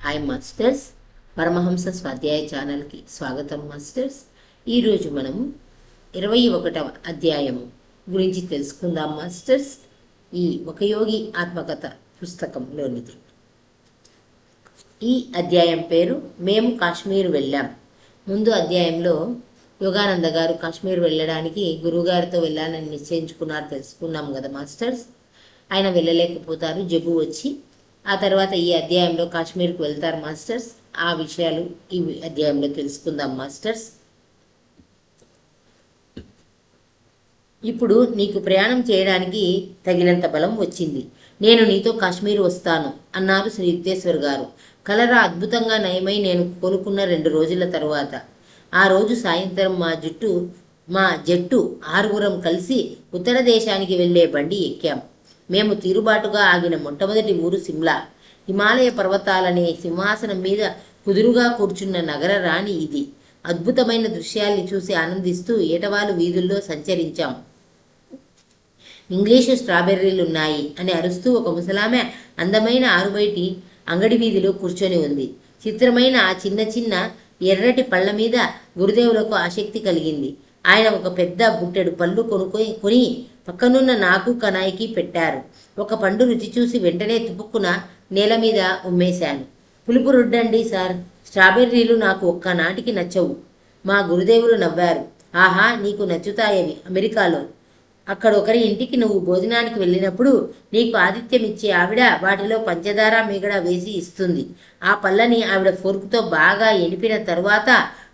Hi masters, Paramahamsa స్వాధ్యాయ ఛానల్కి స్వాగతం మాస్టర్స్. ఈరోజు మనము 21వ అధ్యాయము గురించి తెలుసుకుందాం మాస్టర్స్. ఈ ఒక యోగి ఆత్మకథ పుస్తకంలోనిది. ఈ అధ్యాయం పేరు మేము కాశ్మీర్ వెళ్ళాం. ముందు అధ్యాయంలో యోగానంద గారు కాశ్మీర్ వెళ్ళడానికి గురువుగారితో వెళ్ళాలని నిశ్చయించుకున్నారు, తెలుసుకున్నాం కదా మాస్టర్స్. ఆయన వెళ్ళలేకపోతారు, జబ్బు వచ్చి. ఆ తర్వాత ఈ అధ్యాయంలో కాశ్మీర్కి వెళ్తారు మాస్టర్స్. ఆ విషయాలు ఈ అధ్యాయంలో తెలుసుకుందాం మాస్టర్స్. ఇప్పుడు నీకు ప్రయాణం చేయడానికి తగినంత బలం వచ్చింది. నేను నీతో కాశ్మీర్ వస్తాను అన్నారు శ్రీ యుక్తేశ్వర్ గారు. కలరా అద్భుతంగా నయమై నేను కోలుకున్న 2 రోజుల తరువాత ఆ రోజు సాయంత్రం మా జట్టు 6 కలిసి ఉత్తర దేశానికి వెళ్లే బండి ఎక్కాం. మేము తీరుబాటుగా ఆగిన మొట్టమొదటి ఊరు సిమ్లా. హిమాలయ పర్వతాలనే సింహాసనం మీద కుదురుగా కూర్చున్న నగర రాణి ఇది. అద్భుతమైన దృశ్యాల్ని చూసి ఆనందిస్తూ ఏటవాలు వీధుల్లో సంచరించాం. ఇంగ్లీషు స్ట్రాబెర్రీలున్నాయి అని అరుస్తూ ఒక ముసలామె అందమైన ఆరుబయటి అంగడి వీధిలో కూర్చొని ఉంది. చిత్రమైన ఆ చిన్న చిన్న ఎర్రటి పళ్ళ మీద గురుదేవులకు ఆసక్తి కలిగింది. ఆయన ఒక పెద్ద బుట్టెడు పళ్ళు కొని పక్కనున్న నాకు కనాయికి పెట్టారు. ఒక పండు రుచి చూసి వెంటనే తుపుక్కున నేల మీద ఉమ్మేశాను. పులుపు రుడ్డండి సార్, స్ట్రాబెర్రీలు నాకు ఒక్కనాటికి నచ్చవు. మా గురుదేవులు నవ్వారు. ఆహా, నీకు నచ్చుతాయవి అమెరికాలో. అక్కడొకరి ఇంటికి నువ్వు భోజనానికి వెళ్ళినప్పుడు నీకు ఆతిథ్యం ఇచ్చే ఆవిడ వాటిలో పంచదార మీగడ వేసి ఇస్తుంది. ఆ పళ్ళని ఆవిడ ఫోర్కుతో బాగా ఎనిపిన తరువాత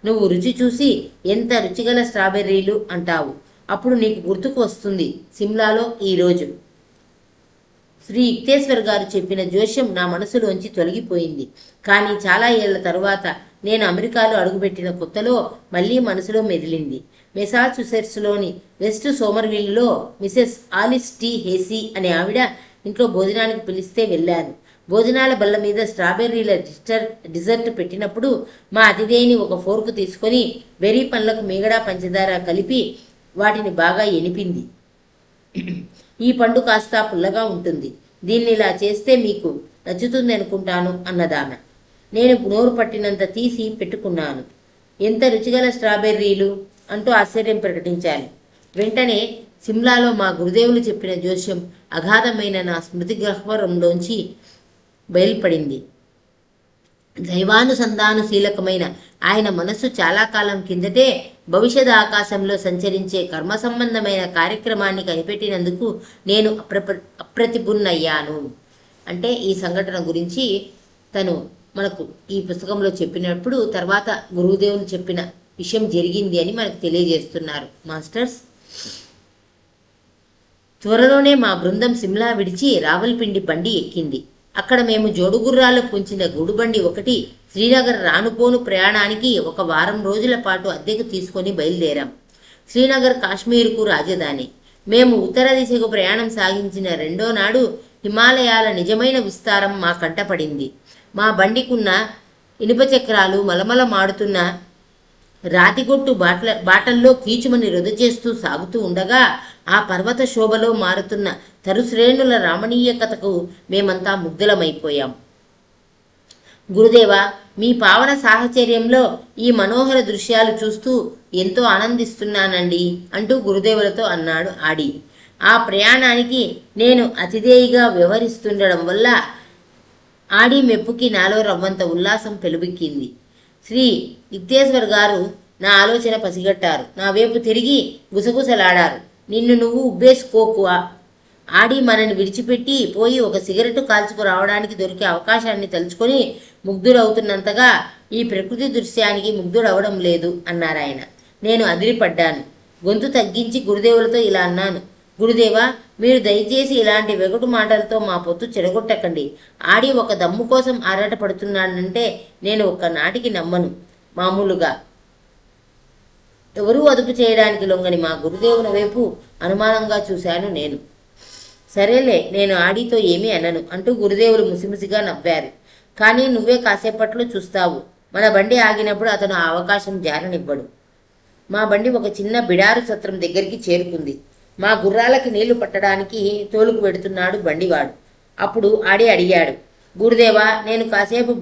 నువ్వు రుచి చూసి ఎంత రుచిగల స్ట్రాబెర్రీలు అంటావు. అప్పుడు నీకు గుర్తుకు వస్తుంది సిమ్లాలో ఈరోజు. శ్రీ యుక్తేశ్వర్ గారు చెప్పిన జోష్యం నా మనసులోంచి తొలగిపోయింది. కానీ చాలా ఏళ్ల తరువాత నేను అమెరికాలో అడుగుపెట్టిన కొత్తలో మళ్ళీ మనసులో మెదిలింది. మెసాచుసెట్స్లోని వెస్ట్ సోమర్విల్లో మిసెస్ ఆలిస్ టీ హేసీ అనే ఆవిడ ఇంట్లో భోజనానికి పిలిస్తే వెళ్ళాను. భోజనాల బల్ల మీద స్ట్రాబెర్రీల డిజర్ట్ పెట్టినప్పుడు మా అతిథేయిని ఒక ఫోర్కు తీసుకొని బెర్రీ పండ్లకు మీగడ పంచదార కలిపి వాటిని బాగా ఎనిపింది. ఈ పండు కాస్త పుల్లగా ఉంటుంది, దీన్ని ఇలా చేస్తే మీకు నచ్చుతుంది అనుకుంటాను అన్నదామె. నేను నోరు పట్టినంత తీసి పెట్టుకున్నాను. ఎంత రుచిగల స్ట్రాబెర్రీలు అంటూ ఆశ్చర్యం ప్రకటించాను. వెంటనే సిమ్లాలో మా గురుదేవులు చెప్పిన జోస్యం అగాధమైన నా స్మృతి గహ్వరంలోంచి బయలుపడింది. దైవానుసంధానశీలకమైన ఆయన మనస్సు చాలా కాలం కిందటే భవిష్యత్ ఆకాశంలో సంచరించే కర్మ సంబంధమైన కార్యక్రమాన్ని కనిపెట్టినందుకు నేను అప్రతిభున్నయ్యాను. అంటే ఈ సంఘటన గురించి తను మనకు ఈ పుస్తకంలో చెప్పినప్పుడు తర్వాత గురుదేవులు చెప్పిన విషయం జరిగింది అని మనకు తెలియజేస్తున్నారు మాస్టర్స్. త్వరలోనే మా బృందం సిమ్లా విడిచి రావల్పిండి బండి ఎక్కింది. అక్కడ మేము జోడుగుర్రాలు పుంచిన గూడుబండి ఒకటి శ్రీనగర్ రానుపోను ప్రయాణానికి 1 వారం రోజుల పాటు అద్దెకు తీసుకొని బయలుదేరాం. శ్రీనగర్ కాశ్మీర్కు రాజధాని. మేము ఉత్తర దిశకు ప్రయాణం సాగించిన 2వ నాడు హిమాలయాల నిజమైన విస్తారం మా కంటపడింది. మా బండికున్న ఇనుప చక్రాలు మలమల మాడుతున్న రాతిగొట్టు బాటల్లో కీచుమని రొద చేస్తూ సాగుతూ ఉండగా ఆ పర్వత శోభలో మారుతున్న తరుశ్రేణుల రామణీయకతకు మేమంతా ముగ్ధులమైపోయాం. గురుదేవ, మీ పావన సాహచర్యంలో ఈ మనోహర దృశ్యాలు చూస్తూ ఎంతో ఆనందిస్తున్నానండి అంటూ గురుదేవులతో అన్నాడు ఆడి. ఆ ప్రయాణానికి నేను అతిథేయిగా వ్యవహరిస్తుండడం వల్ల ఆడి మెప్పుకి నాలో రవ్వంత ఉల్లాసం పెలుబిక్కింది. శ్రీ యుక్తేశ్వర్ గారు నా ఆలోచన పసిగట్టారు. నా వైపు తిరిగి గుసగుసలాడారు. నిన్ను నువ్వు ఉబ్బేసుకోకు. ఆడి మనని విడిచిపెట్టి పోయి ఒక సిగరెట్ కాల్చుకు రావడానికి దొరికే అవకాశాన్ని తలుచుకొని ముగ్ధుడవుతున్నంతగా ఈ ప్రకృతి దృశ్యానికి ముగ్ధుడవడం లేదు అన్నారాయన. నేను అదిరిపడ్డాను. గొంతు తగ్గించి గురుదేవులతో ఇలా అన్నాను. గురుదేవా, మీరు దయచేసి ఇలాంటి వెగటు మాటలతో మా పొత్తు చెడగొట్టకండి. ఆడి ఒక దమ్ము కోసం ఆరాట పడుతున్నాడంటే నేను ఒక్కనాటికి నమ్మను. మామూలుగా ఎవరూ అదుపు చేయడానికి లొంగని మా గురుదేవుల వైపు అనుమానంగా చూశాను నేను. సరేలే, నేను ఆడితో ఏమీ అనను అంటూ గురుదేవులు ముసిముసిగా నవ్వారు. కానీ నువ్వే కాసేపట్లో చూస్తావు. మన బండి ఆగినప్పుడు అతను ఆ అవకాశం జారనివ్వడు. మా బండి ఒక చిన్న బిడారు సత్రం దగ్గరికి చేరుకుంది. మా గుర్రాలకి నీళ్లు పట్టడానికి తోలుకు పెడుతున్నాడు బండివాడు. అప్పుడు ఆడి అడిగాడు, గురుదేవా, నేను కాసేపు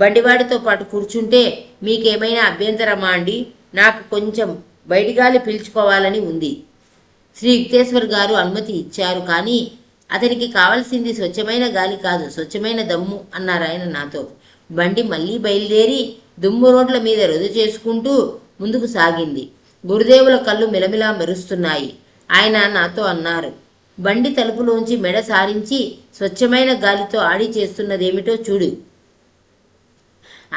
బండివాడితో పాటు కూర్చుంటే మీకేమైనా అభ్యంతరమా అండి? నాకు కొంచెం బయటిగాలి పీల్చుకోవాలని ఉంది. శ్రీ యుక్తేశ్వర్ గారు అనుమతి ఇచ్చారు. కానీ అతనికి కావలసింది స్వచ్ఛమైన గాలి కాదు, స్వచ్ఛమైన దమ్ము అన్నారు ఆయన నాతో. బండి మళ్ళీ బయలుదేరి దుమ్ము రోడ్ల మీద రొద చేసుకుంటూ ముందుకు సాగింది. గురుదేవుల కళ్ళు మిలమిలా మెరుస్తున్నాయి. ఆయన నాతో అన్నారు, బండి తలుపులోంచి మెడ సారించి స్వచ్ఛమైన గాలితో ఆడి చేస్తున్నదేమిటో చూడు.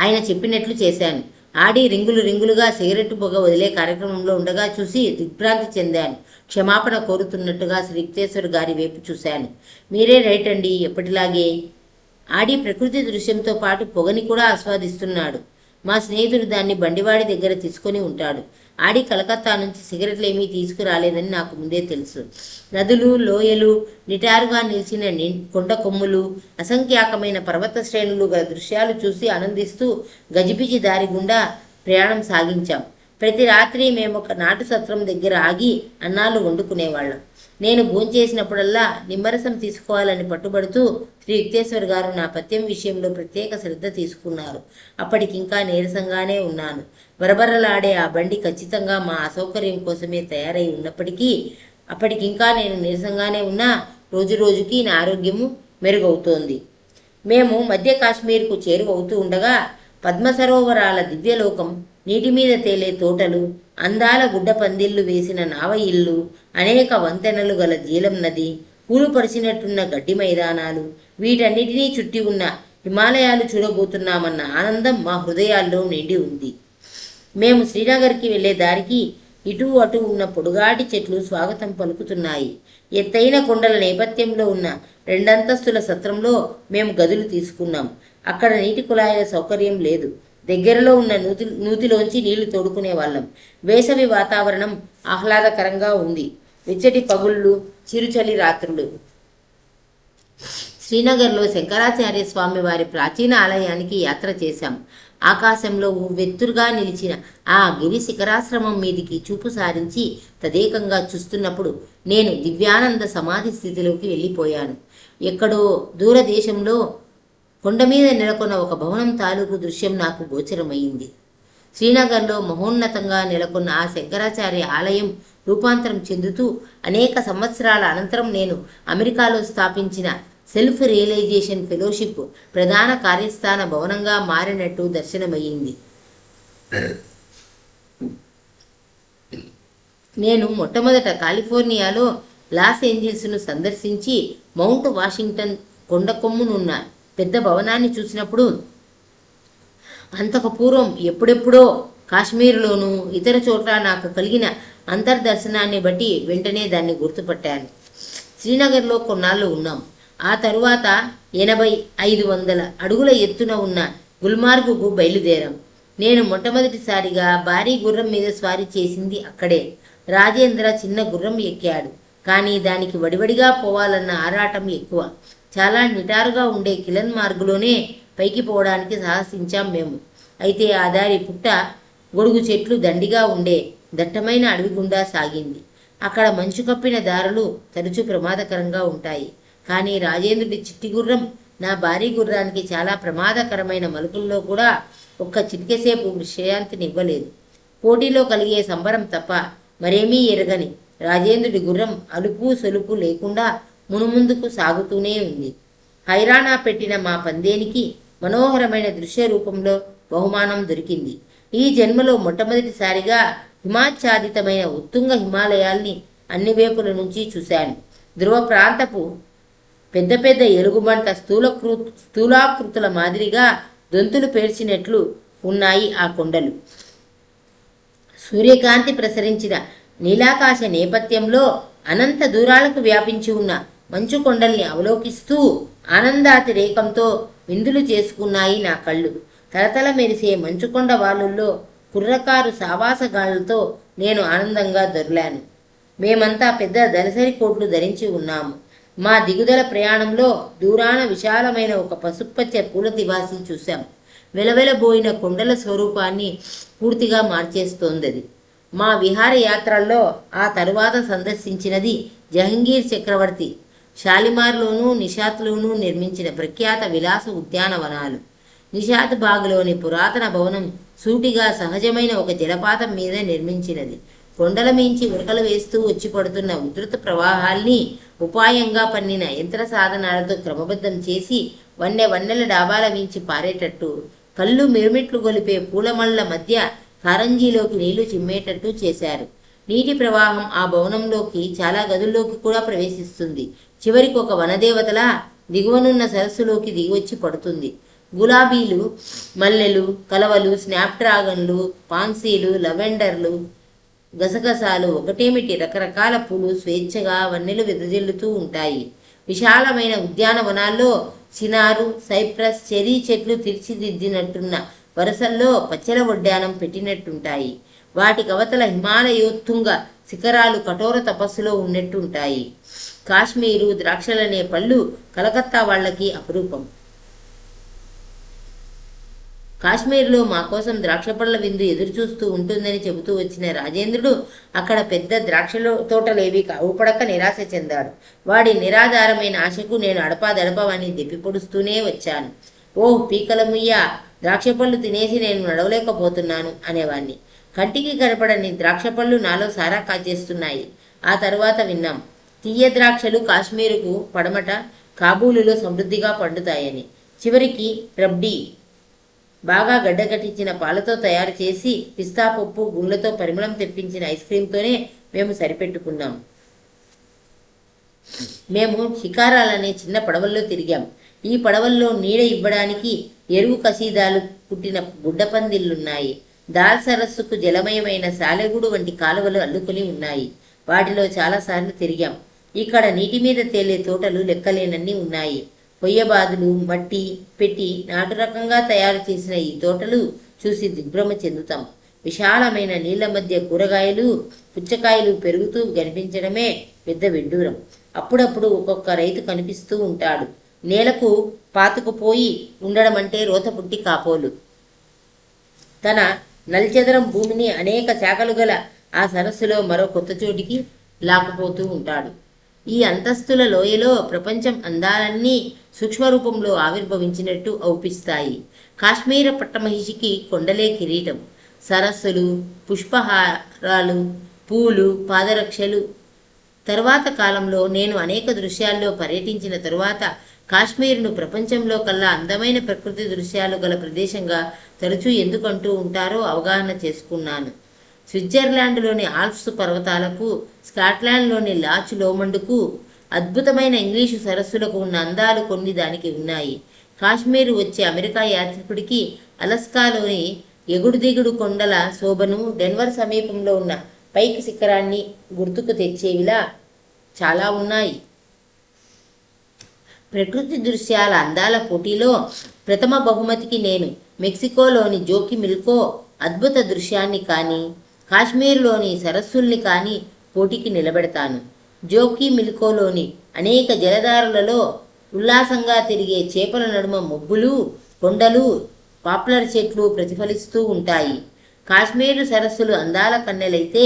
ఆయన చెప్పినట్లు చేశాను. ఆడి రింగులుగా సిగరెట్టు పొగ వదిలే కార్యక్రమంలో ఉండగా చూసి దిగ్భ్రాంతి చెందాను. క్షమాపణ కోరుతున్నట్టుగా శ్రీ యుక్తేశ్వర్ గారి వైపు చూశాను. మీరే రైట్ అండి, ఎప్పటిలాగే. ఆడి ప్రకృతి దృశ్యంతో పాటు పొగని కూడా ఆస్వాదిస్తున్నాడు. మా స్నేహితుడు దాన్ని బండివాడి దగ్గర తీసుకొని ఉంటాడు. ఆడి కలకత్తా నుంచి సిగరెట్లు ఏమీ తీసుకురాలేదని నాకు ముందే తెలుసు. నదులు, లోయలు, నిటారుగా నిలిచిన కొండ కొమ్ములు, అసంఖ్యాకమైన పర్వత శ్రేణులు గల దృశ్యాలు చూసి ఆనందిస్తూ గజిబిజి దారి గుండా ప్రయాణం సాగించాం. ప్రతి రాత్రి మేము ఒక నాటు సత్రం దగ్గర ఆగి అన్నాలు వండుకునేవాళ్ళం. నేను భోంచేసినప్పుడల్లా నిమ్మరసం తీసుకోవాలని పట్టుబడుతూ శ్రీ యుక్తేశ్వర్ గారు నా పథ్యం విషయంలో ప్రత్యేక శ్రద్ధ తీసుకున్నారు. అప్పటికింకా నీరసంగానే ఉన్నాను. బరబరలాడే ఆ బండి ఖచ్చితంగా మా అసౌకర్యం కోసమే తయారై ఉన్నప్పటికీ అప్పటికింకా నేను నీరసంగానే ఉన్నా రోజురోజుకి నా ఆరోగ్యము మెరుగవుతోంది. మేము మధ్య కాశ్మీర్కు చేరువవుతూ ఉండగా పద్మ సరోవరాల దివ్యలోకం, నీటి మీద తేలే తోటలు, అందాల గుడ్డ పందిళ్లు వేసిన నావ ఇల్లు, అనేక వంతెనలు గల జీలం నది, పూలు పరిచినట్టున్న గడ్డి మైదానాలు, వీటన్నిటినీ చుట్టి ఉన్న హిమాలయాలు చూడబోతున్నామన్న ఆనందం మా హృదయాల్లో నిండి ఉంది. మేము శ్రీనగర్కి వెళ్లే దారికి ఇటు అటు ఉన్న పొడుగాటి చెట్లు స్వాగతం పలుకుతున్నాయి. ఎత్తైన కొండల నేపథ్యంలో ఉన్న 2 అంతస్తుల సత్రంలో మేము గదులు తీసుకున్నాం. అక్కడ నీటి కుళాయిల సౌకర్యం లేదు. దగ్గరలో ఉన్న నూతిలోంచి నీళ్లు తోడుకునే వాళ్ళం. వేసవి వాతావరణం ఆహ్లాదకరంగా ఉంది. వెచ్చటి పగుళ్ళు, చిరుచలి రాత్రులు. శ్రీనగర్లో శంకరాచార్య స్వామి వారి ప్రాచీన ఆలయానికి యాత్ర చేశాం. ఆకాశంలో వెత్తురుగా నిలిచిన ఆ గిరి శిఖరాశ్రమం మీదికి చూపు సారించి తదేకంగా చూస్తున్నప్పుడు నేను దివ్యానంద సమాధి స్థితిలోకి వెళ్ళిపోయాను. ఎక్కడో దూరదేశంలో కొండ మీద నెలకొన్న ఒక భవనం తాలూకు దృశ్యం నాకు గోచరమైంది. శ్రీనగర్లో మహోన్నతంగా నెలకొన్న ఆ శంకరాచార్య ఆలయం రూపాంతరం చెందుతూ అనేక సంవత్సరాల అనంతరం నేను అమెరికాలో స్థాపించిన సెల్ఫ్ రియలైజేషన్ ఫెలోషిప్ ప్రధాన కార్యస్థాన భవనంగా మారినట్టు దర్శనమయ్యింది. నేను మొట్టమొదట కాలిఫోర్నియాలో లాస్ ఏంజిల్స్ను సందర్శించి మౌంట్ వాషింగ్టన్ కొండ కొమ్మునున్న పెద్ద భవనాన్ని చూసినప్పుడు అంతకు పూర్వం ఎప్పుడెప్పుడో కాశ్మీర్లోనూ ఇతర చోట్ల నాకు కలిగిన అంతర్దర్శనాన్ని బట్టి వెంటనే దాన్ని గుర్తుపట్టాను. శ్రీనగర్లో కొన్నాళ్ళు ఉన్నాం. ఆ తరువాత 80-500 అడుగుల ఎత్తున ఉన్న గుల్మార్గుకు బయలుదేరాం. నేను మొట్టమొదటిసారిగా భారీ గుర్రం మీద స్వారీ చేసింది అక్కడే. రాజేంద్ర చిన్న గుర్రం ఎక్కాడు. కానీ దానికి వడివడిగా పోవాలన్న ఆరాటం ఎక్కువ. చాలా నిటారుగా ఉండే కిలన్ మార్గులోనే పైకి పోవడానికి సాహసించాం మేము. అయితే ఆ దారి పుట్ట గొడుగు చెట్లు దండిగా ఉండే దట్టమైన అడవి గుండా సాగింది. అక్కడ మంచు కప్పిన దారులు తరచూ ప్రమాదకరంగా ఉంటాయి. కానీ రాజేంద్రుడి చిట్టి గుర్రం నా భారీ గుర్రానికి చాలా ప్రమాదకరమైన మలుపుల్లో కూడా ఒక్క చిటికెసేపు విశ్రాంతినివ్వలేదు. పోటీలో కలిగే సంబరం తప్ప మరేమీ ఎరగని రాజేంద్రుడి గుర్రం అలుపు సొలుపు లేకుండా మునుముందుకు సాగుతూనే ఉంది. హైరానా పెట్టిన మా పందేనికి మనోహరమైన దృశ్య రూపంలో బహుమానం దొరికింది. ఈ జన్మలో మొట్టమొదటిసారిగా హిమాచ్ఛాదితమైన ఉత్తుంగ హిమాలయాల్ని అన్ని వైపుల నుంచి చూశాను. ధ్రువ ప్రాంతపు పెద్ద పెద్ద ఎలుగుబంట స్థూలాకృతుల మాదిరిగా దొంతులు పేర్చినట్లు ఉన్నాయి ఆ కొండలు. సూర్యకాంతి ప్రసరించిన నీలాకాశ నేపథ్యంలో అనంత దూరాలకు వ్యాపించి ఉన్న మంచు కొండల్ని అవలోకిస్తూ ఆనందాతిరేకంతో విందులు చేసుకున్నాయి నా కళ్ళు. తలతల మెరిసే మంచుకొండ వాలుల్లో కుర్రకారు సావాసగాళ్లతో నేను ఆనందంగా దొర్లాను. మేమంతా పెద్ద దళసరి కోట్లు ధరించి ఉన్నాము. మా దిగుదల ప్రయాణంలో దూరాన విశాలమైన ఒక పసుపచ్చ పూల తివాసి చూశాం. వెలవెలబోయిన కొండల స్వరూపాన్ని పూర్తిగా మార్చేస్తోందది. మా విహారయాత్రల్లో ఆ తరువాత సందర్శించినది జహంగీర్ చక్రవర్తి షాలిమార్లోనూ నిషాత్లోనూ నిర్మించిన ప్రఖ్యాత విలాస ఉద్యానవనాలు. నిషాత్ బాగ్లోని పురాతన భవనం సూటిగా సహజమైన ఒక జలపాతం మీద నిర్మించినది. కొండల మించి ఉరకలు వేస్తూ వచ్చి పడుతున్న ఉధృత ప్రవాహాల్ని ఉపాయంగా పన్నిన యంత్ర సాధనాలతో క్రమబద్ధం చేసి వన్నెల డాబాల మించి పారేటట్టు, కళ్ళు మిరుమిట్లు గొలిపే పూలమళ్ల మధ్య కారంజీలోకి నీళ్లు చిమ్మేటట్టు చేశారు. నీటి ప్రవాహం ఆ భవనంలోకి, చాలా గదుల్లోకి కూడా ప్రవేశిస్తుంది. చివరికి ఒక వనదేవతలా దిగువనున్న సరస్సులోకి దిగివచ్చి పడుతుంది. గులాబీలు, మల్లెలు, కలవలు, స్నాప్డ్రాగన్లు, పాన్సీలు, లవెండర్లు, గసగసాలు ఒకటేమిటి రకరకాల పూలు స్వేచ్ఛగా వన్నెలు వెదజల్లుతూ ఉంటాయి. విశాలమైన ఉద్యానవనాల్లో చినారు, సైప్రస్, చెరీ చెట్లు తీర్చిదిద్దినట్టున్న వరసల్లో పచ్చల వడ్డానం పెట్టినట్టుంటాయి. వాటి కవతల హిమాలయోత్తుంగ శిఖరాలు కఠోర తపస్సులో ఉన్నట్టుంటాయి. కాశ్మీరు ద్రాక్షలనే పళ్ళు కలకత్తా వాళ్లకి అపురూపం. కాశ్మీర్లో మా కోసం ద్రాక్షపళ్ళ విందు ఎదురుచూస్తూ ఉంటుందని చెబుతూ వచ్చిన రాజేంద్రుడు అక్కడ పెద్ద ద్రాక్ష తోటలేవి ఊపడక నిరాశ చెందాడు. వాడి నిరాధారమైన ఆశకు నేను అడపాదడపవని దెప్పిపొడుస్తూనే వచ్చాను. ఓహ్ పీకలముయ్యా, ద్రాక్షపళ్ళు తినేసి నేను నడవలేకపోతున్నాను అనేవాణ్ణి. కంటికి కనపడని ద్రాక్షపళ్ళు నాలో సారా కాచేస్తున్నాయి. ఆ తరువాత విన్నాం, తీయ ద్రాక్షలు కాశ్మీరుకు పడమట కాబూలులో సమృద్ధిగా పండుతాయని. చివరికి రబ్డీ, బాగా గడ్డకట్టించిన పాలతో తయారు చేసి పిస్తా పప్పు గుళ్ళతో పరిమళం తెప్పించిన ఐస్ క్రీంతోనే మేము సరిపెట్టుకున్నాం. మేము షికారాలనే చిన్న పడవల్లో తిరిగాం. ఈ పడవల్లో నీడ ఇవ్వడానికి ఎరువు కసీదాలు పుట్టిన గుడ్డపందిళ్లున్నాయి. దాల్ సరస్సుకు జలమయమైన సాలెగూడు వంటి కాలువలు అల్లుకుని ఉన్నాయి. వాటిలో చాలాసార్లు తిరిగాం. ఇక్కడ నీటి మీద తేలే తోటలు లెక్కలేనన్ని ఉన్నాయి. పొయ్యబాదులు, మట్టి పెట్టి నాటు రకంగా తయారు చేసిన ఈ తోటలు చూసి దిగ్భ్రమ చెందుతాం. విశాలమైన నీళ్ల మధ్య కూరగాయలు, పుచ్చకాయలు పెరుగుతూ కనిపించడమే పెద్ద విడ్డూరం. అప్పుడప్పుడు ఒక్కొక్క రైతు కనిపిస్తూ ఉంటాడు. నేలకు పాతుకుపోయి ఉండడం అంటే రోత పుట్టి కాపోలు. తన నల్చెదరం భూమిని అనేక శాఖలు గల ఆ సరస్సులో మరో కొత్త చోటికి లాక్కుపోతూ ఉంటాడు. ఈ అంతస్తుల లోయలో ప్రపంచం అందాలన్నీ సూక్ష్మరూపంలో ఆవిర్భవించినట్టు ఔపిస్తాయి. కాశ్మీర పట్టమహిషికి కొండలే కిరీటం. సరస్సులు, పుష్పహారాలు, పూలు, పాదరక్షలు. తరువాత కాలంలో నేను అనేక దృశ్యాల్లో పర్యటించిన తరువాత కాశ్మీర్ను ప్రపంచంలో కల్లా అందమైన ప్రకృతి దృశ్యాలు గల ప్రదేశంగా తరచూ ఎందుకంటూ ఉంటారో అవగాహన చేసుకున్నాను. స్విట్జర్లాండ్లోని ఆల్ప్స్ పర్వతాలకు, స్కాట్లాండ్లోని లాచ్ లోమండుకు, అద్భుతమైన ఇంగ్లీషు సరస్సులకు ఉన్న అందాలు కొన్ని దానికి ఉన్నాయి. కాశ్మీరు వచ్చే అమెరికా యాత్రికుడికి అలస్కాలోని ఎగుడు దిగుడు కొండల శోభను, డెన్వర్ సమీపంలో ఉన్న పైకి శిఖరాన్ని గుర్తుకు తెచ్చేవిలా చాలా ఉన్నాయి. ప్రకృతి దృశ్యాల అందాల పోటీలో ప్రథమ బహుమతికి నేను మెక్సికోలోని జోకిమిల్కో అద్భుత దృశ్యాన్ని కానీ, కాశ్మీర్లోని సరస్సుల్ని కానీ పోటీకి నిలబెడతాను. జోకిమిల్కోలోని అనేక జలధారలలో ఉల్లాసంగా తిరిగే చేపల నడుమ మబ్బులు, కొండలు, పాపులర్ చెట్లు ప్రతిఫలిస్తూ ఉంటాయి. కాశ్మీరు సరస్సులు అందాల కన్నెలైతే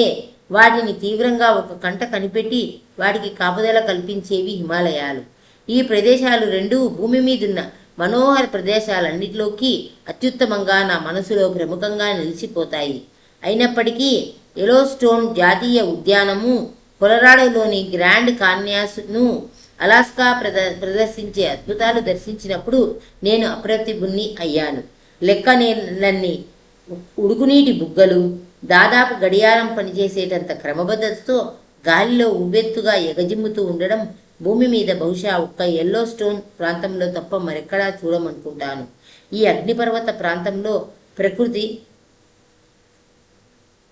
వాటిని తీవ్రంగా ఒక కంట కనిపెట్టి వాటికి కాపుదల కల్పించేవి హిమాలయాలు. ఈ ప్రదేశాలు రెండూ భూమి మీదున్న మనోహర ప్రదేశాలన్నిటిలోకి అత్యుత్తమంగా నా మనసులో ప్రముఖంగా నిలిచిపోతాయి. అయినప్పటికీ ఎలోస్టోన్ జాతీయ ఉద్యానము, కొలరాడోలోని గ్రాండ్ కాన్యాస్ను, అలాస్కా ప్రదర్శించే అద్భుతాలు దర్శించినప్పుడు నేను అప్రతిభుణ్ణి అయ్యాను. లెక్కనేలన్ని ఉడుకునీటి బుగ్గలు, దాదాపు గడియారం పనిచేసేటంత క్రమబద్ధతతో గాలిలో ఉవ్వెత్తుగా ఎగజిమ్ముతూ ఉండడం భూమి మీద బహుశా ఒక్క ఎల్లోస్టోన్ ప్రాంతంలో తప్ప మరెక్కడా చూడమనుకుంటాను. ఈ అగ్నిపర్వత ప్రాంతంలో ప్రకృతి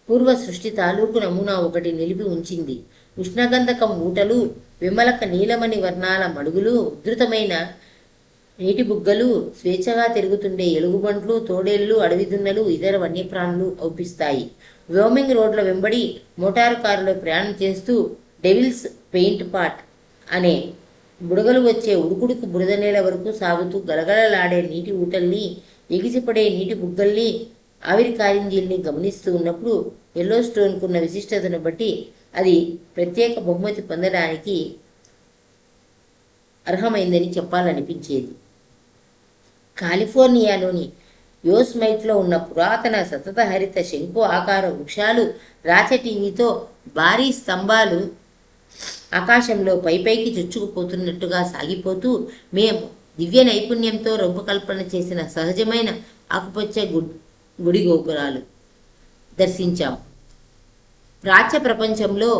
పూర్వ సృష్టి తాలూకు నమూనా ఒకటి నిలిపి ఉంచింది. ఉష్ణగంధకం ఊటలు, విమలక నీలమణి వర్ణాల మడుగులు, ఉధృతమైన నీటి బుగ్గలు, స్వేచ్ఛగా తిరుగుతుండే ఎలుగుబంట్లు, తోడేళ్లు, అడవిదున్నలు, ఇతర వన్యప్రాణులు ఔపిస్తాయి. వ్యోమింగ్ రోడ్ల వెంబడి మోటారు కారులో ప్రయాణం చేస్తూ డెవిల్స్ పెయింట్ పాట్ అనే బుడగలు వచ్చే ఉడుకుడుకు బురద నేల వరకు సాగుతూ గలగలలాడే నీటి ఊటల్ని, ఎగిసిపడే నీటి బుగ్గల్ని, ఆవిరి కారింజీల్ని గమనిస్తూ ఉన్నప్పుడు ఎల్లోస్టోన్కున్న విశిష్టతను బట్టి అది ప్రత్యేక బహుమతి పొందడానికి అర్హమైందని చెప్పాలనిపించేది. కాలిఫోర్నియాలోని యోస్మైట్లో ఉన్న పురాతన సతతహరిత శంకు ఆకార వృక్షాలు రాచటీవీతో భారీ స్తంభాలు ఆకాశంలో పైపైకి చొచ్చుకుపోతున్నట్టుగా సాగిపోతూ మేము దివ్య నైపుణ్యంతో రూపకల్పన చేసిన సహజమైన ఆకుపచ్చ గుడి గోపురాలు దర్శించాం. ప్రాచ్య ప్రపంచంలో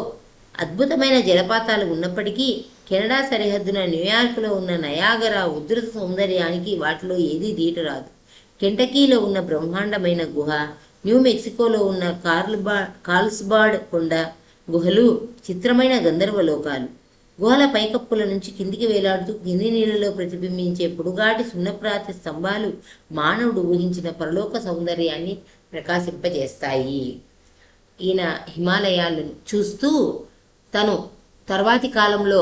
అద్భుతమైన జలపాతాలు ఉన్నప్పటికీ కెనడా సరిహద్దున న్యూయార్క్లో ఉన్న నయాగరా ఉధృత సౌందర్యానికి వాటిలో ఏదీ దీటరాదు. కెంటకీలో ఉన్న బ్రహ్మాండమైన గుహ, న్యూ మెక్సికోలో ఉన్న కార్ల్స్బాడ్ కొండ గుహలు చిత్రమైన గంధర్వలోకాలు. గుహల పైకప్పుల నుంచి కిందికి వేలాడుతూ కింది నీళ్ళలో ప్రతిబింబించే పొడుగాటి సున్నప్రాతి స్తంభాలు మానవుడు ఊహించిన పరలోక సౌందర్యాన్ని ప్రకాశింపజేస్తాయి. ఈయన హిమాలయాలను చూస్తూ తను తర్వాతి కాలంలో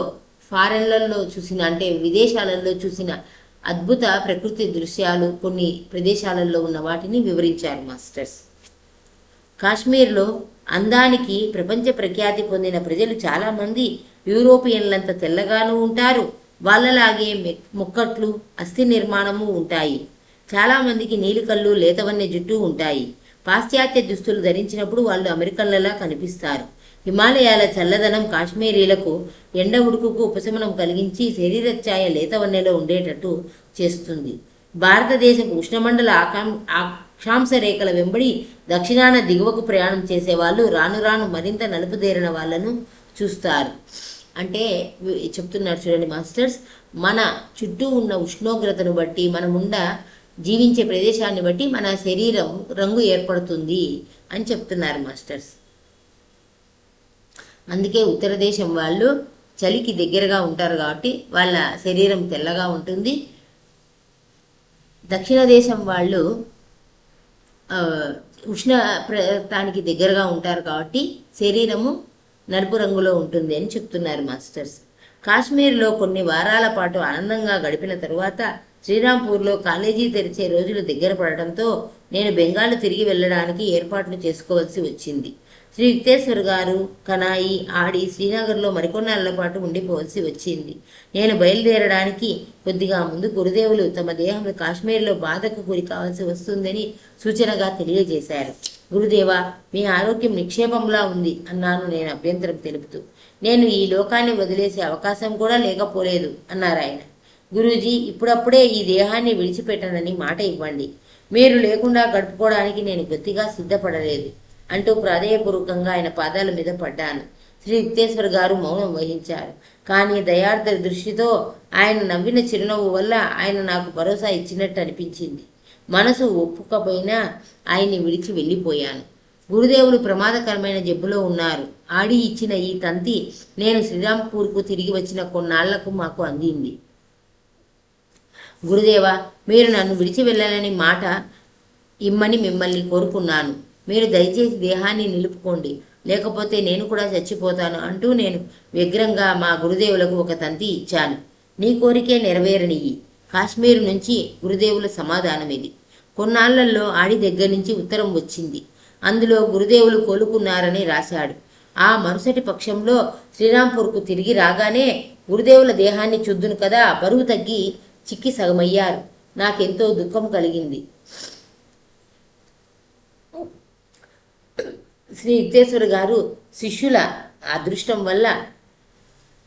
ఫారెన్లలో చూసిన, అంటే విదేశాలలో చూసిన అద్భుత ప్రకృతి దృశ్యాలు, కొన్ని ప్రదేశాలలో ఉన్న వాటిని వివరించారు మాస్టర్స్. కాశ్మీర్లో అందానికి ప్రపంచ ప్రఖ్యాతి పొందిన ప్రజలు చాలామంది యూరోపియన్లంత తెల్లగానూ ఉంటారు. వాళ్ళలాగే ముక్కట్లు, అస్థి నిర్మాణము ఉంటాయి. చాలామందికి నీలికళ్ళు, లేతవన్నె జుట్టు ఉంటాయి. పాశ్చాత్య దుస్తులు ధరించినప్పుడు వాళ్ళు అమెరికన్లలా కనిపిస్తారు. హిమాలయాల చల్లదనం కాశ్మీరీలకు ఎండ ఉడుకుకు ఉపశమనం కలిగించి శరీరఛాయ లేతవన్నెలో ఉండేటట్టు చేస్తుంది. భారతదేశపు ఉష్ణమండల అక్షాంశ రేఖల వెంబడి దక్షిణాన దిగువకు ప్రయాణం చేసేవాళ్ళు రాను రాను మరింత నలుపుదేరిన వాళ్ళను చూస్తారు. అంటే చెప్తున్నారు చూడండి మాస్టర్స్, మన చుట్టూ ఉన్న ఉష్ణోగ్రతను బట్టి, మనముండ జీవించే ప్రదేశాన్ని బట్టి మన శరీరం రంగు ఏర్పడుతుంది అని చెప్తున్నారు మాస్టర్స్. అందుకే ఉత్తర దేశం వాళ్ళు చలికి దగ్గరగా ఉంటారు కాబట్టి వాళ్ళ శరీరం తెల్లగా ఉంటుంది. దక్షిణ దేశం వాళ్ళు ఉష్ణప్రాంతానికి దగ్గరగా ఉంటారు కాబట్టి శరీరము నలుపు రంగులో ఉంటుంది అని చెప్తున్నారు మాస్టర్స్. కాశ్మీర్లో కొన్ని వారాల పాటు ఆనందంగా గడిపిన తరువాత శ్రీరాంపూర్లో కాలేజీ తెరిచే రోజులు దగ్గర పడటంతో నేను బెంగాల్ తిరిగి వెళ్ళడానికి ఏర్పాట్లు చేసుకోవాల్సి వచ్చింది. శ్రీ యుక్తేశ్వర్ గారు కనాయి ఆడి శ్రీనగర్లో మరికొన్నాళ్ల పాటు ఉండిపోవలసి వచ్చింది. నేను బయలుదేరడానికి కొద్దిగా ముందు గురుదేవులు తమ దేహం కాశ్మీర్లో బాధకు గురి కావాల్సి వస్తుందని సూచనగా తెలియజేశారు. గురుదేవా, మీ ఆరోగ్యం నిక్షేపంలా ఉంది అన్నాను నేను అభ్యంతరం తెలుపుతూ. నేను ఈ లోకాన్ని వదిలేసే అవకాశం కూడా లేకపోలేదు అన్నారు ఆయన. గురూజీ, ఇప్పుడప్పుడే ఈ దేహాన్ని విడిచిపెట్టనని మాట ఇవ్వండి. మీరు లేకుండా గడుపుకోవడానికి నేను గట్టిగా సిద్ధపడలేదు అంటూ ప్రాధేయపూర్వకంగా ఆయన పాదాల మీద పడ్డాను. శ్రీ యుక్తేశ్వర్ గారు మౌనం వహించారు. కానీ దయార్థ దృష్టితో ఆయన నవ్విన చిరునవ్వు వల్ల ఆయన నాకు భరోసా ఇచ్చినట్టు అనిపించింది. మనసు ఒప్పుకపోయినా ఆయన్ని విడిచి వెళ్ళిపోయాను. గురుదేవులు ప్రమాదకరమైన జబ్బులో ఉన్నారు. ఆడి ఇచ్చిన ఈ తంతి నేను శ్రీరాంపూర్కు తిరిగి వచ్చిన కొన్నాళ్లకు మాకు అందింది. గురుదేవా, మీరు నన్ను విడిచి వెళ్ళాలని మాట ఇమ్మని మిమ్మల్ని కోరుకున్నాను. మీరు దయచేసి దేహాన్ని నిలుపుకోండి, లేకపోతే నేను కూడా చచ్చిపోతాను అంటూ నేను వ్యగ్రంగా మా గురుదేవులకు ఒక తంతి ఇచ్చాను. నీ కోరికే నెరవేరనియ్యి. కాశ్మీరు నుంచి గురుదేవుల సమాధానం ఇది. కొన్నాళ్లలో ఆడి దగ్గర నుంచి ఉత్తరం వచ్చింది. అందులో గురుదేవులు కోలుకున్నారని రాశాడు. ఆ మరుసటి పక్షంలో శ్రీరాంపూర్కు తిరిగి రాగానే గురుదేవుల దేహాన్ని చూద్దును కదా, బరువు తగ్గి చిక్కి సగమయ్యారు. నాకెంతో దుఃఖం కలిగింది. శ్రీ యుక్తేశ్వర్ గారు శిష్యుల అదృష్టం వల్ల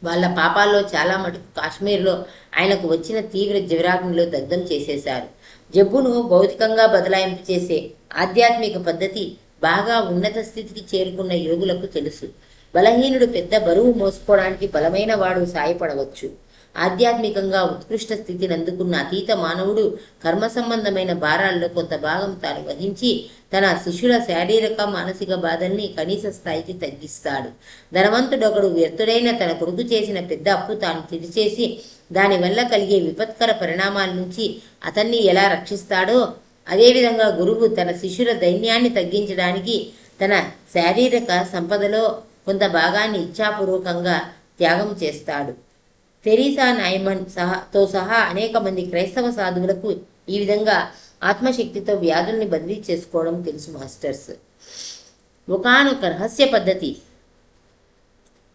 వాళ్ళ పాపాల్లో చాలా మటుకు కాశ్మీర్లో ఆయనకు వచ్చిన తీవ్ర జ్వరాగ్నిలో దగ్ధం చేసేశారు. జబ్బును భౌతికంగా బదలాయింపు చేసే ఆధ్యాత్మిక పద్ధతి బాగా ఉన్నత స్థితికి చేరుకున్న యోగులకు తెలుసు. బలహీనుడు పెద్ద బరువు మోసుకోవడానికి బలమైన వాడు సాయపడవచ్చు. ఆధ్యాత్మికంగా ఉత్కృష్ట స్థితిని అందుకున్న అతీత మానవుడు కర్మ సంబంధమైన భారాల్లో కొంత భాగం తాను వహించి తన శిష్యుల శారీరక మానసిక బాధల్ని కనీస స్థాయికి తగ్గిస్తాడు. ధనవంతుడొకడు వ్యర్థుడైన తన కొడుకు చేసిన పెద్ద అప్పు తాను తీర్చేసి దానివల్ల కలిగే విపత్కర పరిణామాల నుంచి అతన్ని ఎలా రక్షిస్తాడో, అదేవిధంగా గురువు తన శిష్యుల దైన్యాన్ని తగ్గించడానికి తన శారీరక సంపదలో కొంత భాగాన్ని ఇచ్ఛాపూర్వకంగా త్యాగం చేస్తాడు. తెరీసా నైమన్ సహా అనేక మంది క్రైస్తవ సాధువులకు ఈ విధంగా ఆత్మశక్తితో వ్యాధుల్ని బదిలీ చేసుకోవడం తెలుసు మాస్టర్స్. ఒకానొక రహస్య పద్ధతి,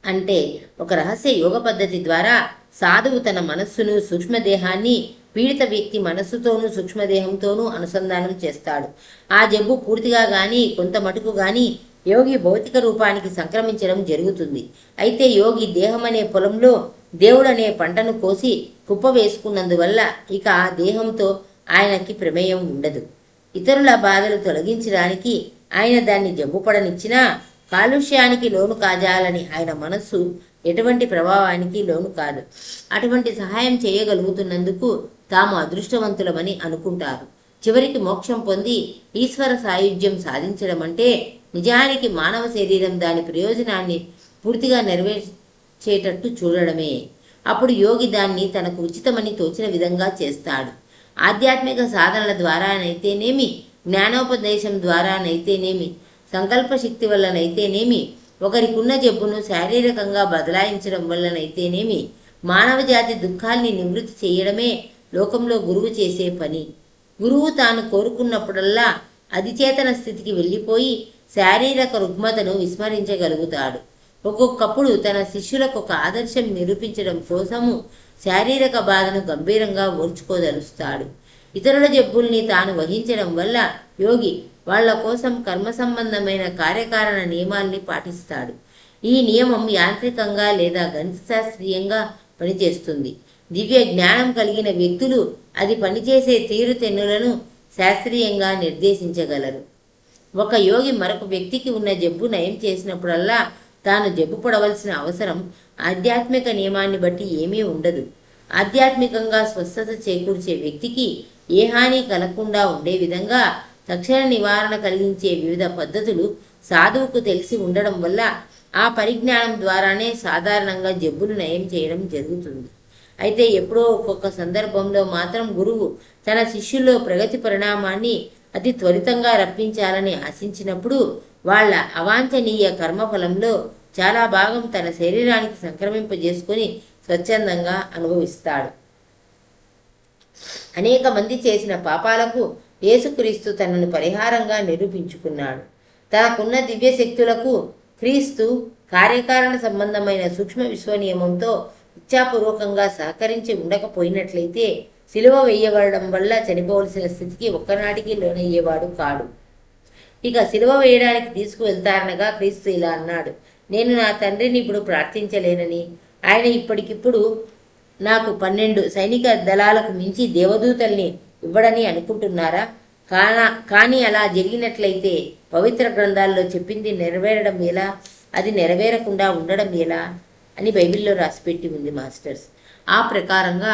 అంటే ఒక రహస్య యోగ పద్ధతి ద్వారా సాధువు తన మనస్సును సూక్ష్మదేహాన్ని పీడిత వ్యక్తి మనస్సుతోనూ సూక్ష్మదేహంతోనూ అనుసంధానం చేస్తాడు. ఆ జబ్బు పూర్తిగా గాని కొంత మటుకు గాని యోగి భౌతిక రూపానికి సంక్రమించడం జరుగుతుంది. అయితే యోగి దేహమనే పొలంలో దేవుడనే పంటను కోసి కుప్ప వేసుకున్నందువల్ల ఇక ఆ దేహంతో ఆయనకి ప్రమేయం ఉండదు. ఇతరుల బాధలు తొలగించడానికి ఆయన దాన్ని జబ్బుపడనిచ్చినా కాలుష్యానికి లోను కాజాలని ఆయన మనస్సు ఎటువంటి ప్రభావానికి లోను కాదు. అటువంటి సహాయం చేయగలుగుతున్నందుకు తాము అదృష్టవంతులమని అనుకుంటారు. చివరికి మోక్షం పొంది ఈశ్వర సాయుధ్యం సాధించడం అంటే నిజానికి మానవ శరీరం దాని ప్రయోజనాన్ని పూర్తిగా నెరవేర్చేటట్టు చూడడమే. అప్పుడు యోగి దాన్ని తనకు ఉచితమని తోచిన విధంగా చేస్తాడు. ఆధ్యాత్మిక సాధనల ద్వారానైతేనేమి, జ్ఞానోపదేశం ద్వారానైతేనేమి, సంకల్ప శక్తి వల్లనైతేనేమి, ఒకరికున్న జబ్బును శారీరకంగా బదలాయించడం వల్లనైతేనేమి, మానవ జాతి దుఃఖాల్ని నివృత్తి చేయడమే లోకంలో గురువు చేసే పని. గురువు తాను కోరుకున్నప్పుడల్లా అధిచేతన స్థితికి వెళ్ళిపోయి శారీరక రుగ్మతను విస్మరించగలుగుతాడు. ఒక్కొక్కప్పుడు తన శిష్యులకు ఒక ఆదర్శం నిరూపించడం కోసము శారీరక బాధను గంభీరంగా ఓర్చుకోదలుస్తాడు. ఇతరుల జబ్బుల్ని తాను వహించడం వల్ల యోగి వాళ్ల కోసం కర్మ సంబంధమైన కార్యకారణ నియమాల్ని పాటిస్తాడు. ఈ నియమం యాంత్రికంగా లేదా గణితశాస్త్రీయంగా పనిచేస్తుంది. దివ్య జ్ఞానం కలిగిన వ్యక్తులు అది పనిచేసే తీరుతెన్నులను శాస్త్రీయంగా నిర్దేశించగలరు. ఒక యోగి మరొక వ్యక్తికి ఉన్న జబ్బు నయం చేసినప్పుడల్లా తాను జబ్బు పడవలసిన అవసరం ఆధ్యాత్మిక నియమాన్ని బట్టి ఏమీ ఉండదు. ఆధ్యాత్మికంగా స్వస్థత చేకూర్చే వ్యక్తికి ఏ హాని కలగకుండా ఉండే విధంగా తక్షణ నివారణ కలిగించే వివిధ పద్ధతులు సాధువుకు తెలిసి ఉండడం వల్ల ఆ పరిజ్ఞానం ద్వారానే సాధారణంగా జబ్బులు నయం చేయడం జరుగుతుంది. అయితే ఎప్పుడో ఒక్కొక్క సందర్భంలో మాత్రం గురువు తన శిష్యుల్లో ప్రగతి పరిణామాన్ని అతి త్వరితంగా రప్పించాలని ఆశించినప్పుడు వాళ్ళ అవాంఛనీయ కర్మఫలంలో చాలా భాగం తన శరీరానికి సంక్రమింపజేసుకొని స్వచ్ఛందంగా అనుభవిస్తాడు. అనేక మంది చేసిన పాపాలకు యేసుక్రీస్తు తనను పరిహారంగా నిరూపించుకున్నాడు. తనకున్న దివ్యశక్తులకు క్రీస్తు కార్యకారణ సంబంధమైన సూక్ష్మ విశ్వనియమంతో ఇచ్ఛాపూర్వకంగా సహకరించి ఉండకపోయినట్లయితే సిలువ వేయబడడం వల్ల చనిపోవలసిన స్థితికి ఒక్కనాటికి లోనయ్యేవాడు కాడు. ఇక సిలువ వేయడానికి తీసుకువెళ్తారనగా క్రీస్తు ఇలా అన్నాడు, నేను నా తండ్రిని ఇప్పుడు ప్రార్థించలేనని, ఆయన ఇప్పటికిప్పుడు నాకు 12 సైనిక దళాలకు మించి దేవదూతల్ని ఇవ్వడని అనుకుంటున్నారా? కానీ అలా జరిగినట్లయితే పవిత్ర గ్రంథాల్లో చెప్పింది నెరవేరడం ఎలా? అది నెరవేరకుండా ఉండడం ఎలా అని బైబిల్లో రాసిపెట్టి ఉంది మాస్టర్స్. ఆ ప్రకారంగా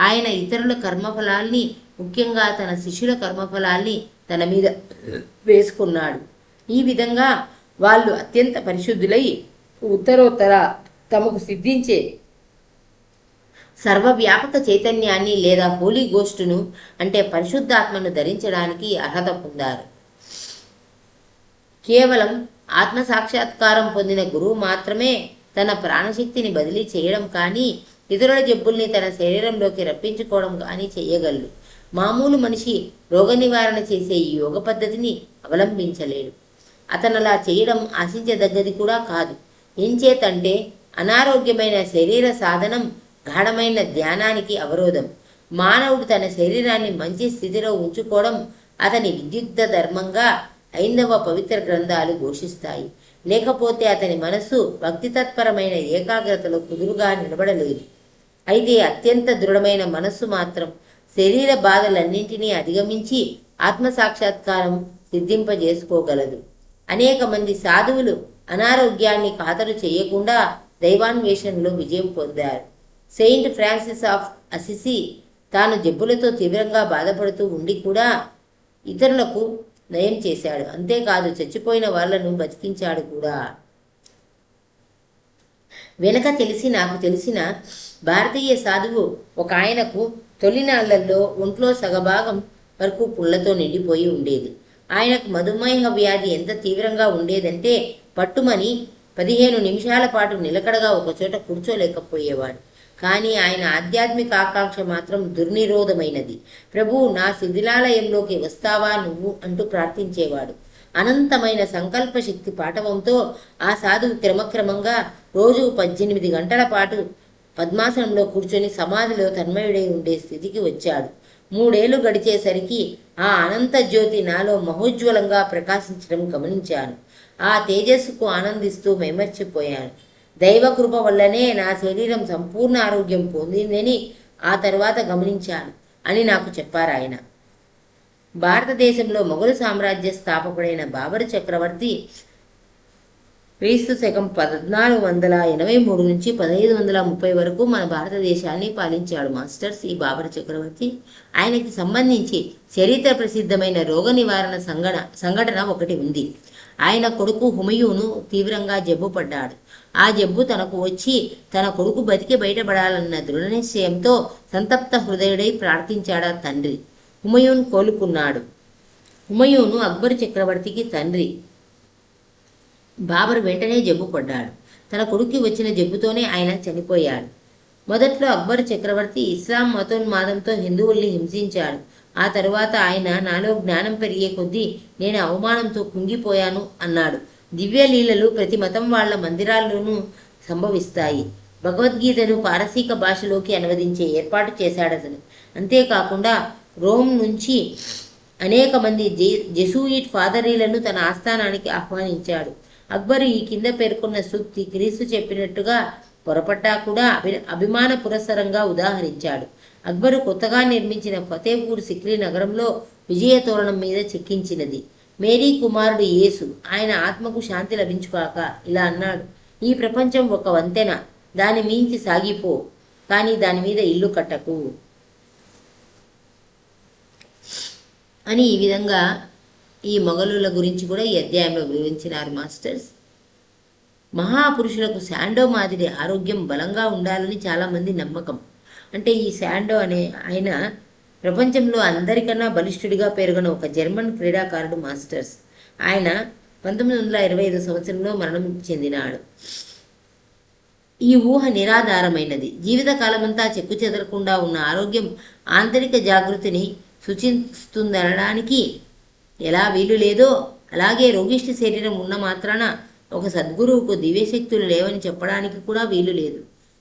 ఆయన ఇతరుల కర్మఫలాల్ని, ముఖ్యంగా తన శిష్యుల కర్మఫలాల్ని తన మీద వేసుకున్నాడు. ఈ విధంగా వాళ్ళు అత్యంత పరిశుద్ధులై ఉత్తరోత్తర తమకు సిద్ధించే సర్వవ్యాపక చైతన్యాన్ని లేదా హోలీ గోస్టును అంటే పరిశుద్ధాత్మను ధరించడానికి అర్హత పొందారు. కేవలం ఆత్మ సాక్షాత్కారం పొందిన గురువు మాత్రమే తన ప్రాణశక్తిని బదిలీ చేయడం కానీ ఇతరుల జబ్బుల్ని తన శరీరంలోకి రప్పించుకోవడం కానీ చేయగలడు. మామూలు మనిషి రోగ నివారణ చేసే ఈ యోగ పద్ధతిని అవలంబించలేడు. అతను అలా చేయడం ఆశించదగ్గది కూడా కాదు. ఎంచేతంటే అనారోగ్యమైన శరీర సాధనం గాఢమైన ధ్యానానికి అవరోధం. మానవుడు తన శరీరాన్ని మంచి స్థితిలో ఉంచుకోవడం అతని విద్యుక్త ధర్మంగా ఐందవ పవిత్ర గ్రంథాలు ఘోషిస్తాయి. లేకపోతే అతని మనస్సు భక్తి తత్పరమైన ఏకాగ్రతలో కుదురుగా నిలబడలేదు. అయితే అత్యంత దృఢమైన మనస్సు మాత్రం శరీర బాధలన్నింటినీ అధిగమించి ఆత్మసాక్షాత్కారం సిద్ధింపజేసుకోగలదు. అనేక మంది సాధువులు అనారోగ్యాన్ని ఖాతరు చేయకుండా దైవాన్వేషణలో విజయం పొందారు. సెయింట్ ఫ్రాన్సిస్ ఆఫ్ అసిసి తాను జబ్బులతో తీవ్రంగా బాధపడుతూ ఉండి కూడా ఇతరులకు నయం చేశాడు. అంతేకాదు చచ్చిపోయిన వాళ్లను బతికించాడు కూడా. వెనక నాకు తెలిసిన భారతీయ సాధువు ఒక ఆయనకు తొలినాళ్లలో ఒంట్లో సగభాగం వరకు పుళ్లతో నిండిపోయి ఉండేది. ఆయనకు మధుమేహ వ్యాధి ఎంత తీవ్రంగా ఉండేదంటే పట్టుమని 15 నిమిషాల పాటు నిలకడగా ఒకచోట కూర్చోలేకపోయేవాడు. కానీ ఆయన ఆధ్యాత్మిక ఆకాంక్ష మాత్రం దుర్నిరోధమైనది. ప్రభు, నా శిథిలాలయంలోకి వస్తావా నువ్వు అంటూ ప్రార్థించేవాడు. అనంతమైన సంకల్ప శక్తి పాటవంతో ఆ సాధువు క్రమక్రమంగా రోజు 18 గంటల పాటు పద్మాసనంలో కూర్చొని సమాధిలో తన్మయుడై ఉండే స్థితికి వచ్చాడు. 3 ఏళ్లు గడిచేసరికి ఆ అనంత జ్యోతి నాలో మహోజ్వలంగా ప్రకాశించడం గమనించాను. ఆ తేజస్సుకు ఆనందిస్తూ మైమర్చిపోయాను. దైవకృప వల్లనే నా శరీరం సంపూర్ణ ఆరోగ్యం పొందిందని ఆ తర్వాత గమనించాను అని నాకు చెప్పారాయన. భారతదేశంలో మొఘలు సామ్రాజ్య స్థాపకుడైన బాబర్ చక్రవర్తి క్రీస్తు శకం 1483 నుంచి 1530 వరకు మన భారతదేశాన్ని పాలించాడు మాస్టర్స్. ఈ బాబర్ చక్రవర్తి, ఆయనకి సంబంధించి చరిత్ర ప్రసిద్ధమైన రోగ నివారణ సంఘటన ఒకటి ఉంది. ఆయన కొడుకు హుమయూను తీవ్రంగా జబ్బు పడ్డాడు. ఆ జబ్బు తనకు వచ్చి తన కొడుకు బతికి బయటపడాలన్న దృఢ నిశ్చయంతో సంతప్త హృదయుడై ప్రార్థించాడా తండ్రి. హుమయూన్ కోలుకున్నాడు. హుమయూను అక్బర్ చక్రవర్తికి తండ్రి. బాబర్ వెంటనే జబ్బు పడ్డాడు. తన కొడుక్కి వచ్చిన జబ్బుతోనే ఆయన చనిపోయాడు. మొదట్లో అక్బర్ చక్రవర్తి ఇస్లాం మతోన్మాదంతో హిందువుల్ని హింసించాడు. ఆ తరువాత ఆయన నాలో జ్ఞానం పెరిగే కొద్దీ నేను అవమానంతో కుంగిపోయాను అన్నాడు. దివ్యలీలలు ప్రతి మతం వాళ్ల మందిరాల్లోనూ సంభవిస్తాయి. భగవద్గీతను పారసీక భాషలోకి అనువదించే ఏర్పాటు చేశాడతను. అంతేకాకుండా రోమ్ నుంచి అనేక మంది జెసూయిట్ ఫాదరీలను తన ఆస్థానానికి ఆహ్వానించాడు. అక్బరు ఈ కింద పేర్కొన్న సూక్తి క్రీస్తు చెప్పినట్టుగా పొరపట్టా కూడా అభిమాన పురస్సరంగా ఉదాహరించాడు. అక్బరు కొత్తగా నిర్మించిన ఫతేపూర్ సిక్రీ నగరంలో విజయ తోరణం మీద చెక్కించినది. మేరీ కుమారుడు యేసు, ఆయన ఆత్మకు శాంతి లభించుకాక, ఇలా అన్నాడు: ఈ ప్రపంచం ఒక వంతెన, దాని మించి సాగిపో, కానీ దాని మీద ఇల్లు కట్టకు అని ఈ విధంగా ఈ మొఘలుల గురించి కూడా ఈ అధ్యాయంలో వివరించినారు మాస్టర్స్. మహాపురుషులకు శాండో మాదిరి ఆరోగ్యం బలంగా ఉండాలని చాలామంది నమ్మకం. అంటే ఈ శాండో అనే ఆయన ప్రపంచంలో అందరికన్నా బలిష్ఠుడిగా పేరుగొన్న ఒక జర్మన్ క్రీడాకారుడు మాస్టర్స్. ఆయన 1925 సంవత్సరంలో మరణం చెందినాడు. ఈ ఊహ నిరాధారమైనది. జీవితకాలమంతా చెక్కు చెదరకుండా ఉన్న ఆరోగ్యం ఆంతరిక జాగృతిని సూచిస్తుందనడానికి ఎలా వీలు లేదో, అలాగే రోగిష్టి శరీరం ఉన్న మాత్రాన ఒక సద్గురువుకు దివ్యశక్తులు లేవని చెప్పడానికి కూడా వీలు లేదు.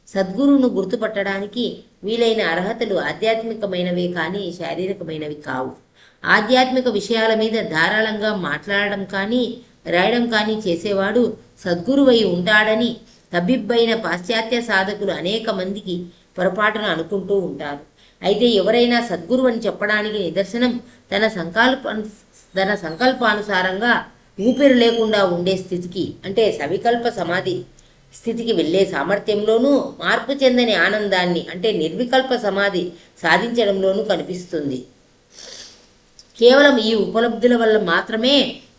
సద్గురువును గుర్తుపట్టడానికి వీలైన అర్హతలు ఆధ్యాత్మికమైనవే కానీ శారీరకమైనవి కావు. ఆధ్యాత్మిక విషయాల మీద ధారాళంగా మాట్లాడడం కానీ రాయడం కానీ చేసేవాడు సద్గురువై ఉంటాడని తబ్బిబ్బైన పాశ్చాత్య సాధకులు అనేక మందికి పొరపాటున అనుకుంటూ ఉంటారు. అయితే ఎవరైనా సద్గురు అని చెప్పడానికి నిదర్శనం తన సంకల్పానుసారంగా ఊపిరి లేకుండా ఉండే స్థితికి, అంటే సవికల్ప సమాధి స్థితికి వెళ్ళే సామర్థ్యంలోనూ, మార్పు చెందని ఆనందాన్ని అంటే నిర్వికల్ప సమాధి సాధించడంలోనూ కనిపిస్తుంది. కేవలం ఈ ఉపలబ్ధుల వల్ల మాత్రమే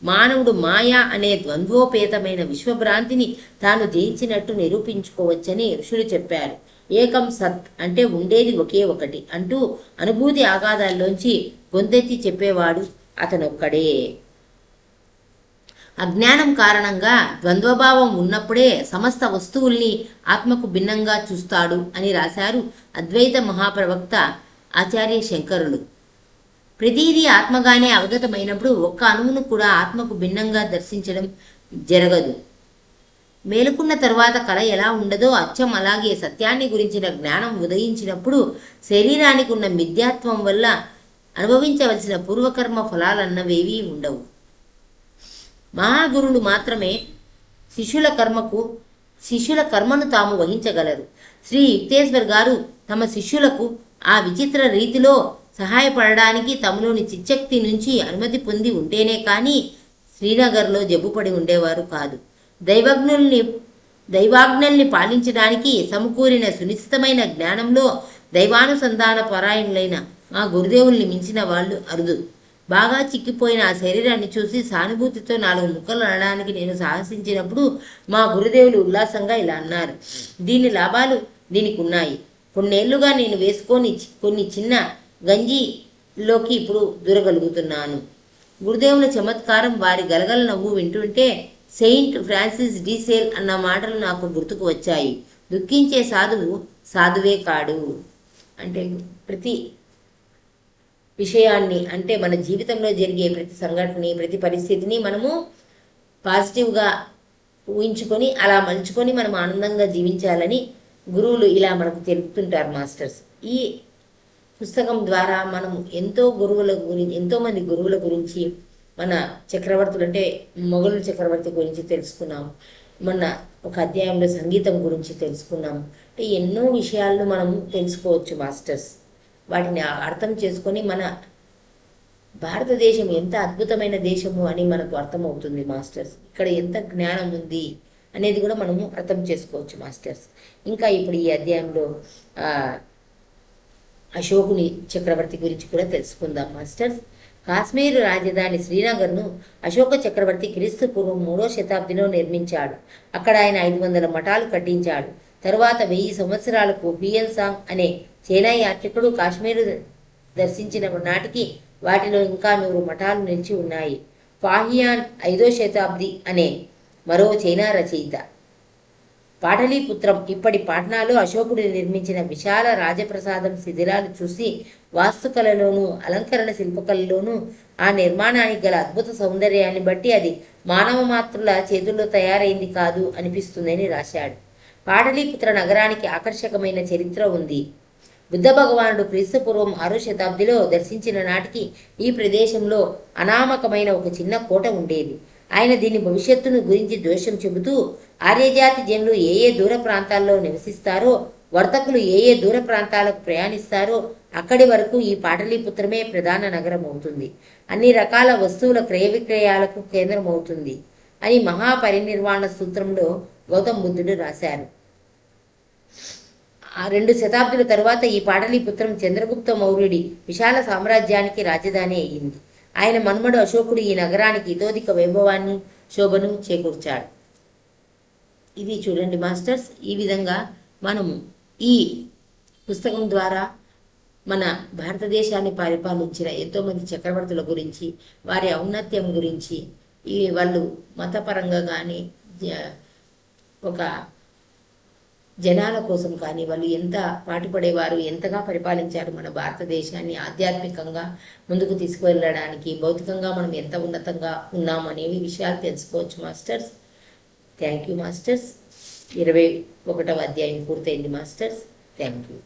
మానవుడు మాయా అనే ద్వంద్వోపేతమైన విశ్వభ్రాంతిని తాను జయించినట్టు నిరూపించుకోవచ్చని ఋషులు చెప్పారు. ఏకం సత్ అంటే ఉండేది ఒకే ఒకటి అంటూ అనుభూతి ఆగాధాల్లోంచి గొంతెత్తి చెప్పేవాడు అతనొక్కడే. అజ్ఞానం కారణంగా ద్వంద్వభావం ఉన్నప్పుడే సమస్త వస్తువుల్ని ఆత్మకు భిన్నంగా చూస్తాడు అని రాశారు అద్వైత మహాప్రవక్త ఆచార్య శంకరులు. ప్రతిదీ ఆత్మగానే అవగతమైనప్పుడు ఒక్క అణువును కూడా ఆత్మకు భిన్నంగా దర్శించడం జరగదు. మేలుకున్న తరువాత కళ ఎలా ఉండదో అచ్చం అలాగే సత్యాన్ని గురించిన జ్ఞానం ఉదయించినప్పుడు శరీరానికి ఉన్న మిథ్యాత్వం వల్ల అనుభవించవలసిన పూర్వకర్మ ఫలాలన్నవేవీ ఉండవు. మహాగురులు మాత్రమే శిష్యుల కర్మను తాము వహించగలరు. శ్రీ యుక్తేశ్వర్ గారు తమ శిష్యులకు ఆ విచిత్ర రీతిలో సహాయపడడానికి తమలోని చిచ్చక్తి నుంచి అనుమతి పొంది ఉంటేనే కానీ శ్రీనగర్లో జబ్బుపడి ఉండేవారు కాదు. దైవాజ్ఞల్ని పాలించడానికి సమకూరిన సునిశ్చితమైన జ్ఞానంలో దైవానుసంధాన పరాయణులైన మా గురుదేవుల్ని మించిన వాళ్ళు అరుదు. బాగా చిక్కిపోయిన ఆ శరీరాన్ని చూసి సానుభూతితో 4 ముక్కలు అనడానికి నేను సాహసించినప్పుడు మా గురుదేవులు ఉల్లాసంగా ఇలా అన్నారు: దీని లాభాలు దీనికి ఉన్నాయి. కొన్నేళ్లుగా నేను వేసుకొని కొన్ని చిన్న గంజిలోకి ఇప్పుడు దూరగలుగుతున్నాను. గురుదేవుల చమత్కారం, వారి గలగల నవ్వు వింటుంటే సెయింట్ ఫ్రాన్సిస్ డి సేల్ అన్న మాటలు నాకు గుర్తుకు వచ్చాయి. దుఃఖించే సాధువు సాధువే కాడు. అంటే ప్రతి విషయాన్ని, అంటే మన జీవితంలో జరిగే ప్రతి సంఘటనని, ప్రతి పరిస్థితిని మనము పాజిటివ్గా ఊహించుకొని అలా మలుచుకొని మనం ఆనందంగా జీవించాలని గురువులు ఇలా మనకు తెలుపుతుంటారు మాస్టర్స్. ఈ పుస్తకం ద్వారా మనం ఎంతోమంది గురువుల గురించి, మన చక్రవర్తులు అంటే మొఘలు చక్రవర్తి గురించి తెలుసుకున్నాం. మొన్న ఒక అధ్యాయంలో సంగీతం గురించి తెలుసుకున్నాం. అంటే ఎన్నో విషయాలను మనం తెలుసుకోవచ్చు మాస్టర్స్. వాటిని అర్థం చేసుకొని మన భారతదేశం ఎంత అద్భుతమైన దేశము అని మనకు అర్థమవుతుంది మాస్టర్స్. ఇక్కడ ఎంత జ్ఞానం ఉంది అనేది కూడా మనము అర్థం చేసుకోవచ్చు మాస్టర్స్. ఇంకా ఇప్పుడు ఈ అధ్యాయంలో అశోకుని చక్రవర్తి గురించి కూడా తెలుసుకుందాం మాస్టర్స్. కాశ్మీర్ రాజధాని శ్రీనగర్ను అశోక చక్రవర్తి క్రీస్తు పూర్వం 3వ శతాబ్దిలో నిర్మించాడు. అక్కడ ఆయన 500 మఠాలు కట్టించాడు. తరువాత 1000 సంవత్సరాలకు హియన్ సాంగ్ అనే చైనా యాత్రికుడు కాశ్మీరు దర్శించిన నాటికి వాటిలో ఇంకా 100 మఠాలు నిలిచి ఉన్నాయి. ఫాహియాన్ 5వ శతాబ్ది అనే మరో చైనా రచయిత పాటలీపుత్రం ఇప్పటి పాట్నాలో అశోకుడు నిర్మించిన విశాల రాజప్రసాదం శిథిలాలు చూసి వాస్తుకళలోనూ అలంకరణ శిల్పకళలోనూ ఆ నిర్మాణానికి గల అద్భుత సౌందర్యాన్ని బట్టి అది మానవ మాతృల చేతుల్లో తయారైంది కాదు అనిపిస్తుందని రాశాడు. పాటలీపుత్ర నగరానికి ఆకర్షకమైన చరిత్ర ఉంది. బుద్ధ భగవానుడు క్రీస్తుపూర్వం 6వ శతాబ్దిలో దర్శించిన నాటికి ఈ ప్రదేశంలో అనామకమైన ఒక చిన్న కోట ఉండేది. ఆయన దీని భవిష్యత్తును గురించి దోషం చెబుతూ ఆర్యజాతి జనులు ఏ ఏ దూర ప్రాంతాల్లో నివసిస్తారో, వర్తకులు ఏ ఏ దూర ప్రాంతాలకు ప్రయాణిస్తారో అక్కడి వరకు ఈ పాటలీపుత్రమే ప్రధాన నగరం అవుతుంది, అన్ని రకాల వస్తువుల క్రయ విక్రయాలకు కేంద్రం అవుతుంది అని మహాపరినిర్వాణ సూత్రంలో గౌతమ బుద్ధుడు రాశారు. 2 శతాబ్దుల తరువాత ఈ పాటలీపుత్రం చంద్రగుప్త మౌర్యుడి విశాల సామ్రాజ్యానికి రాజధాని అయ్యింది. ఆయన మన్మడు అశోకుడు ఈ నగరానికి ఇతోధిక వైభవాన్ని, శోభను చేకూర్చాడు. ఇది చూడండి మాస్టర్స్. ఈ విధంగా మనము ఈ పుస్తకం ద్వారా మన భారతదేశాన్ని పరిపాలించిన ఎంతోమంది చక్రవర్తుల గురించి, వారి ఔన్నత్యం గురించి, వాళ్ళు మతపరంగా కానీ ఒక జనాల కోసం కానీ వాళ్ళు ఎంత పాటుపడేవారు, ఎంతగా పరిపాలించారు మన భారతదేశాన్ని ఆధ్యాత్మికంగా ముందుకు తీసుకువెళ్ళడానికి, భౌతికంగా మనం ఎంత ఉన్నతంగా ఉన్నాం అనేవి విషయాలు తెలుసుకోవచ్చు మాస్టర్స్. Thank you masters. 21వ అధ్యాయం పూర్తయింది మాస్టర్స్. Thank you.